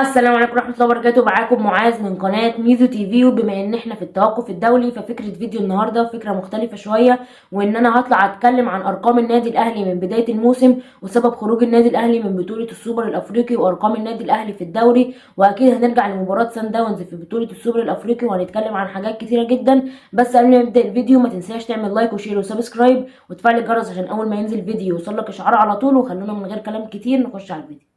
السلام عليكم ورحمة الله وبركاته. معاكم معاذ من قناة ميزو تي في. وبما ان احنا في التوقف الدولي ففكرة فيديو النهاردة فكرة مختلفة شوية، وان انا هطلع اتكلم عن ارقام النادي الاهلي من بداية الموسم وسبب خروج النادي الاهلي من بطولة السوبر الافريقي وارقام النادي الاهلي في الدوري، واكيد هنرجع لمباراة سان داونز في بطولة السوبر الافريقي وهنتكلم عن حاجات كتيرة جدا. بس قبل ما نبدأ الفيديو ما تنساش تعمل لايك وشير وسبسكرايب وتفعل الجرس عشان اول ما ينزل فيديو يوصلك اشعار على طول. وخلونا من غير كلام كتير نخش على الفيديو.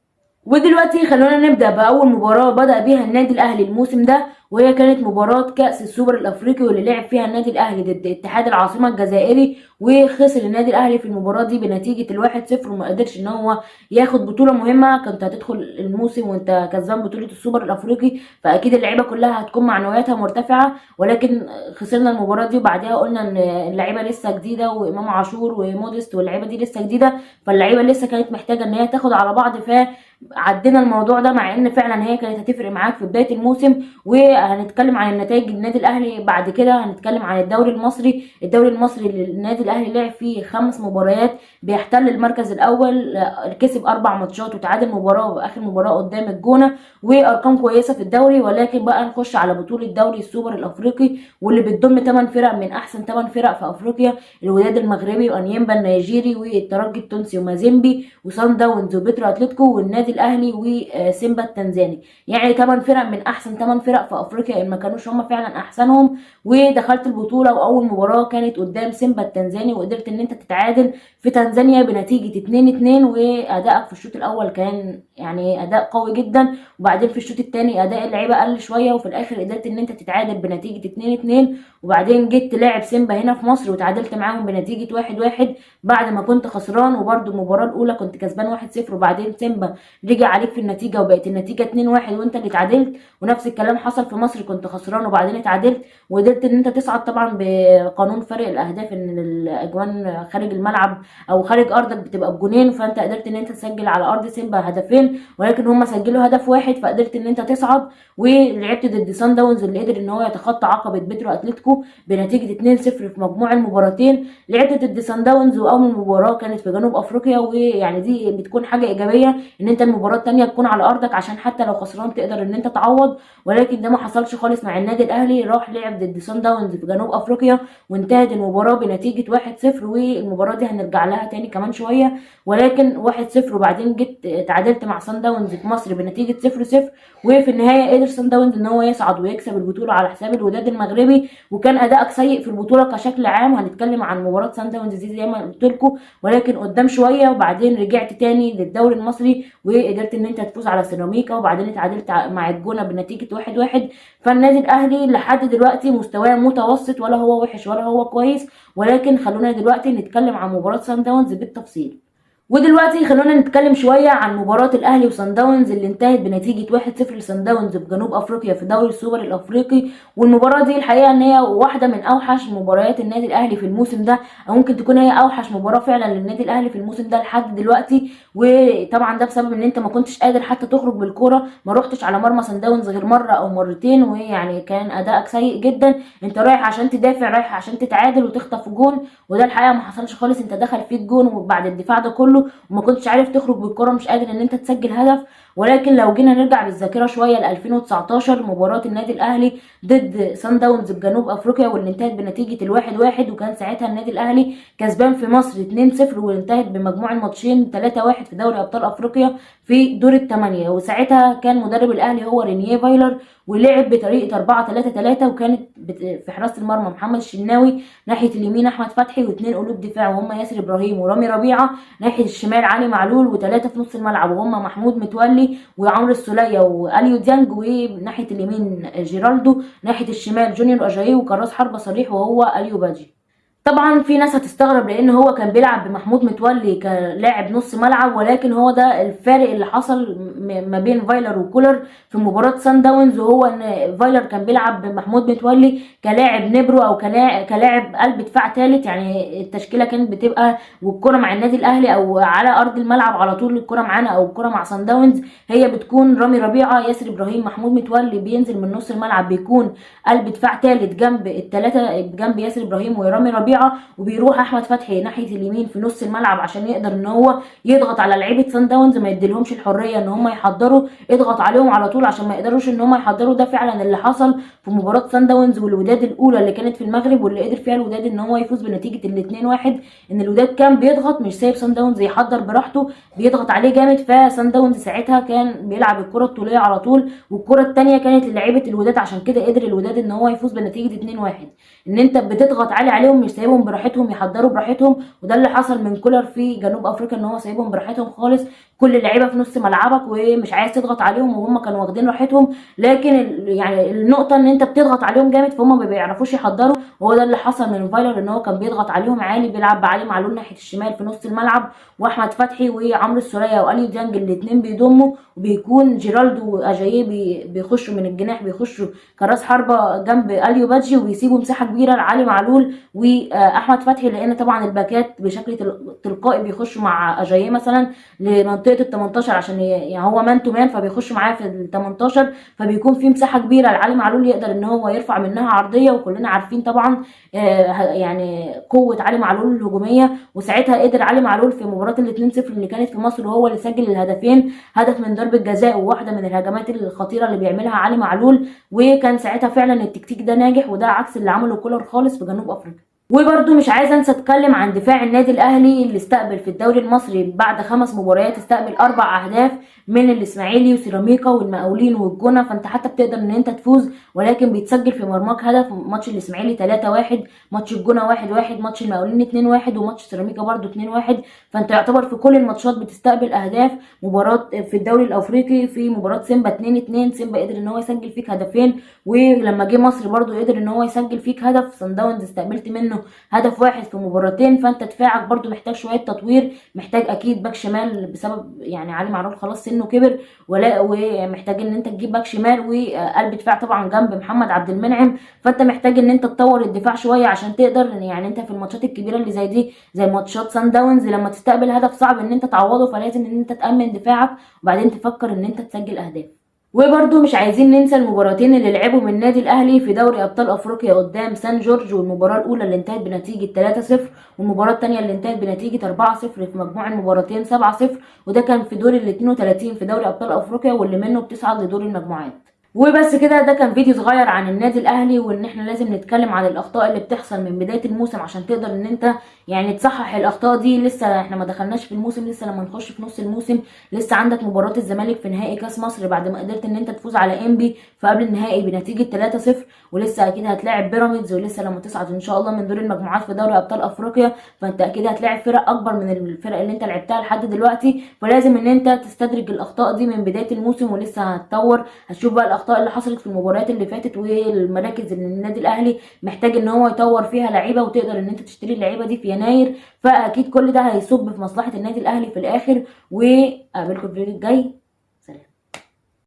ودلوقتي خلونا نبدأ بأول مباراة بدأ بيها النادي الأهلي الموسم ده، وهي كانت مباراة كأس السوبر الأفريقي واللي لعب فيها النادي الأهلي ضد اتحاد العاصمة الجزائري، وخسر النادي الأهلي في المباراة دي بنتيجة 1-0 وما قدرش إن هو ياخد بطولة مهمة. كنت هتدخل الموسم وأنت كسبان بطولة السوبر الأفريقي فأكيد اللعيبة كلها هتكون معنوياتها مرتفعة، ولكن خسرنا المباراة دي وبعدها قلنا إن اللعيبة لسه جديدة وإمام عاشور وموديست واللعيبة دي لسه جديدة، فاللعيبة لسه كانت محتاجة إن هي تاخد على بعض. عدينا الموضوع ده مع ان فعلا هي كانت هتفرق معاك في بدايه الموسم. وهنتكلم عن النتائج النادي الاهلي بعد كده. هنتكلم عن الدوري المصري اللي النادي الاهلي لعب فيه 5 مباريات بيحتل المركز الاول، كسب 4 ماتشات وتعادل مباراه واخر مباراه قدام الجونه، وارقام كويسه في الدوري. ولكن بقى نخش على بطوله دوري السوبر الافريقي واللي بتضم 8 فرق من احسن 8 فرق في افريقيا: الوداد المغربي وانيمبا النيجيري والترجي التونسي ومازيمبي وصن داونز وبترو اتلتيكو والنادي الاهلي وسيمبا التنزاني. يعني 8 فرق من احسن 8 فرق في افريقيا ان ما كانوش هم فعلا احسنهم. ودخلت البطوله واول مباراه كانت قدام سيمبا التنزاني وقدرت ان انت تتعادل في تنزانيا بنتيجه 2-2. وادائك في الشوط الاول كان يعني اداء قوي جدا، وبعدين في الشوط الثاني اداء اللعيبه قل شويه وفي الاخر قدرت ان انت تتعادل بنتيجه 2-2. وبعدين جيت تلاعب سيمبا هنا في مصر وتعادلت معاهم بنتيجه 1-1 بعد ما كنت خسران، وبرده المباراه الاولى كنت كسبان 1-0 وبعدين سيمبا رجع عليك في النتيجه وبقت النتيجه 2-1 وانت اللي اتعادلت. ونفس الكلام حصل في مصر، كنت خسران وبعدين اتعادلت وقدرت ان انت تصعد طبعا بقانون فرق الاهداف، ان الاجوان خارج الملعب او خارج ارضك بتبقى بجونين، فانت قدرت ان انت تسجل على ارض سيمبا هدفين ولكن هم سجلوا هدف واحد فقدرت ان انت تصعد. ولعبت ضد سان داونز اللي قدر ان هو يتخطى عقبه بترو اتلتيكو بنتيجه 2-0 في مجموع المباراتين. لعبت ضد سان داونز واول مباراه كانت في جنوب افريقيا، ويعني دي بتكون حاجه ايجابيه ان انت المباراه الثانيه تكون على ارضك عشان حتى لو خسران تقدر ان انت تعوض. ولكن ده ما حصلش خالص مع النادي الاهلي، راح لعب ضد سان داونز في جنوب افريقيا وانتهت المباراه بنتيجه 1-0. والمباراه دي هنرجع لها تاني كمان شويه، ولكن 1-0 وبعدين جيت تعادلت مع سان داونز في مصر بنتيجه 0-0. وفي النهايه قدر سان داونز ان هو يصعد ويكسب البطوله على حساب الوداد المغربي. وكان ادائك سيء في البطوله كشكل عام. هنتكلم عن مباراه سان داونز دي زي ما قلت لكم ولكن قدام شويه، وبعدين رجعت تاني للدوري المصري وقدرت ان انت تفوز على سيراميكا وبعدين اتعادلت مع الجونه بنتيجه 1-1. فالنادي الاهلي لحد دلوقتي مستواه متوسط، ولا هو وحش ولا هو كويس. ولكن خلونا دلوقتي نتكلم عن مباراه سان داونز بالتفصيل. ودلوقتي خلونا نتكلم شوية عن مباراة الأهلي وصن داونز اللي انتهت بنتيجة 1-0 لصن داونز في جنوب أفريقيا في دوري السوبر الأفريقي. والمباراة دي الحقيقة إن هي واحدة من أوحش مباريات النادي الأهلي في الموسم ده، أو ممكن تكون هي أوحش مباراة فعلا للنادي الأهلي في الموسم ده لحد دلوقتي. وطبعا ده بسبب إن أنت ما كنتش قادر حتى تخرج بالكورة، ما روحتش على مرمى صن داونز غير مرة أو مرتين، ويعني كان أدائك سيء جدا. أنت رايح عشان تدافع، رايح عشان تتعادل وتخطف جون، وده الحقيقة ما حصلش خالص. أنت دخل فيك جون وبعد الدفاع ده كله وما كنتش عارف تخرج بالكرة، مش قادر ان انت تسجل هدف. ولكن لو جينا نرجع بالذاكره شويه ل 2019 مباراه النادي الاهلي ضد سان داونز بجنوب افريقيا واللي انتهت بنتيجه 1-1، وكان ساعتها النادي الاهلي كسبان في مصر 2-0 وانتهت بمجموع الماتشين 3-1 في دوري ابطال افريقيا في دور الثمانيه. وساعتها كان مدرب الاهلي هو رينيه فايلر ولعب بطريقه 4-3-3، وكانت في حراسه المرمى محمد الشناوي، ناحيه اليمين احمد فتحي واثنين قلوب دفاع وهم ياسر ابراهيم ورامي ربيعه، ناحيه الشمال علي معلول، وثلاثه في نص الملعب وهم محمود متولي وعمرو السوليه واليو ديانج، وناحيه اليمين جيرالدو، ناحيه الشمال جونيور اجاييه، وكراس حربه صريح وهو اليو باجي. طبعا في ناس هتستغرب لان هو كان بيلعب بمحمود متولي كلاعب نص ملعب، ولكن هو ده الفارق اللي حصل ما بين فايلر وكولر في مباراة سان داونز، وهو ان فايلر كان بيلعب بمحمود متولي كلاعب نبرو او كلاعب قلب دفاع ثالث. يعني التشكيله كانت بتبقى والكره مع النادي الاهلي او على ارض الملعب على طول الكره معانا او الكره مع سان داونز هي بتكون رامي ربيعه ياسر ابراهيم محمود متولي بينزل من نص الملعب بيكون قلب دفاع ثالث جنب الثلاثه، جنب ياسر ابراهيم ورامي ربيعه، ربيعه، وبيروح احمد فتحي ناحيه اليمين في نص الملعب عشان يقدر ان هو يضغط على لعيبه سان داونز، ما يديلهمش الحريه ان هم يحضروا، اضغط عليهم على طول عشان ما يقدروش ان هم يحضروا. ده فعلا اللي حصل في مباراه سان داونز والوداد الاولى اللي كانت في المغرب، واللي قدر فيها الوداد ان هو يفوز بنتيجه 2-1. ان الوداد كان بيضغط، مش سايب سان داونز يحضر براحته، بيضغط عليه جامد. فسان داونز ساعتها كان بيلعب الكره الطوليه على طول، والكره الثانيه كانت للاعيبه الوداد، عشان كده قدر الوداد ان هو يفوز بنتيجه 2-1. ان انت بتضغط عالي عليهم، مش سايبهم براحتهم يحضروا براحتهم. وده اللي حصل من كولر في جنوب افريقيا، ان هو سايبهم براحتهم خالص، كل اللعيبه في نص ملعبك ومش عايز تضغط عليهم، وهم كانوا واخدين راحتهم. لكن يعني النقطه ان انت بتضغط عليهم جامد، فهم ما بيعرفوش يحضروا. وهو ده اللي حصل من فايلر، ان هو كان بيضغط عليهم عالي، بيلعب بعلي معلول ناحيه الشمال في نص الملعب، واحمد فتحي وعمرو السوليه واليو ديانج الاثنين بيضموا، وبيكون جيرالدو واجاييه بيخشوا من الجناح، بيخشوا كراس حربه جنب اليو بادجي، وبيسيبوا مساحه كبيره لعلي معلول واحمد فتحي، لان طبعا الباكات بشكل تلقائي بيخشوا مع اجاييه مثلا لمنطقه ال 18 عشان يعني هو مان تو مان، فبيخش معاه في ال 18، فبيكون في مساحه كبيره لعلي معلول يقدر ان هو يرفع منها عرضيه. وكلنا عارفين طبعا يعني قوه علي معلول الهجوميه. وساعتها قدر علي معلول في مباراه ال 2-0 اللي كانت في مصر، وهو اللي سجل الهدفين، هدف من ضربه جزاء وواحده من الهجمات الخطيره اللي بيعملها علي معلول. وكان ساعتها فعلا التكتيك ده ناجح، وده عكس اللي عمله كولر خالص في جنوب افريقيا. وبرده مش عايزه انسى اتكلم عن دفاع النادي الاهلي اللي استقبل في الدوري المصري بعد 5 مباريات، استقبل 4 اهداف من الاسماعيلي وسيراميكا والمقاولين والجونه. فانت حتى بتقدر ان انت تفوز، ولكن بيتسجل في مرماك هدف. ماتش الاسماعيلي 3-1، ماتش الجونه 1-1، ماتش المقاولين 2-1، وماتش سيراميكا برده 2-1. فانت يعتبر في كل الماتشات بتستقبل اهداف. مباراه في الدوري الافريقي في مباراه سيمبا 2-2، سيمبا قدر ان هو يسجل فيك هدفين، ولما جه مصر برده قدر ان هو يسجل فيك هدف. صن داونز استقبلت منه هدف واحد في مباراتين. فانت دفاعك برده محتاج شويه تطوير، محتاج اكيد باك شمال بسبب يعني علي معلول خلاص سنه كبر، ومحتاج ان انت تجيب باك شمال وقلب دفاع طبعا جنب محمد عبد المنعم. فانت محتاج ان انت تطور الدفاع شويه عشان تقدر يعني انت في الماتشات الكبيره اللي زي دي، زي ماتشات سان داونز، لما تستقبل هدف صعب ان انت تعوضه، فلازم ان انت تامن دفاعك وبعدين تفكر ان انت تسجل اهداف. وبرده مش عايزين ننسى المباراتين اللي لعبهم النادي الاهلي في دوري ابطال افريقيا قدام سان جورج، والمباراه الاولى اللي انتهت بنتيجه 3-0، والمباراه الثانيه اللي انتهت بنتيجه 4-0 في مجموع المباراتين 7-0. وده كان في دور ال 32 في دوري ابطال افريقيا، واللي منه بتصعد لدور المجموعات. وبس كده، ده كان فيديو صغير عن النادي الاهلي، وان احنا لازم نتكلم عن الاخطاء اللي بتحصل من بدايه الموسم عشان تقدر ان انت يعني تصحح الاخطاء دي. لسه احنا ما دخلناش في الموسم، لسه لما نخش في نص الموسم لسه عندك مباراه الزمالك في نهائي كاس مصر بعد ما قدرت ان انت تفوز على انبي في قبل النهائي بنتيجه 3-0، ولسه اكيد هتلاعب بيراميدز، ولسه لما تصعد ان شاء الله من دور المجموعات في دوري ابطال افريقيا فانت اكيد هتلاعب فرق اكبر من الفرق اللي انت لعبتها لحد دلوقتي. فلازم ان انت تستدرج الاخطاء دي من بدايه الموسم، ولسه هتطور، هتشوف بقى الاخطاء اللي حصلت في المباريات اللي فاتت والمراكز اللي النادي الاهلي محتاج ان هو يطور فيها لعيبه، وتقدر ان انت تشتري اللعيبه دي في يناير. فاكيد كل ده هيصب في مصلحه النادي الاهلي في الاخر. وقابلكم الفيديو الجاي.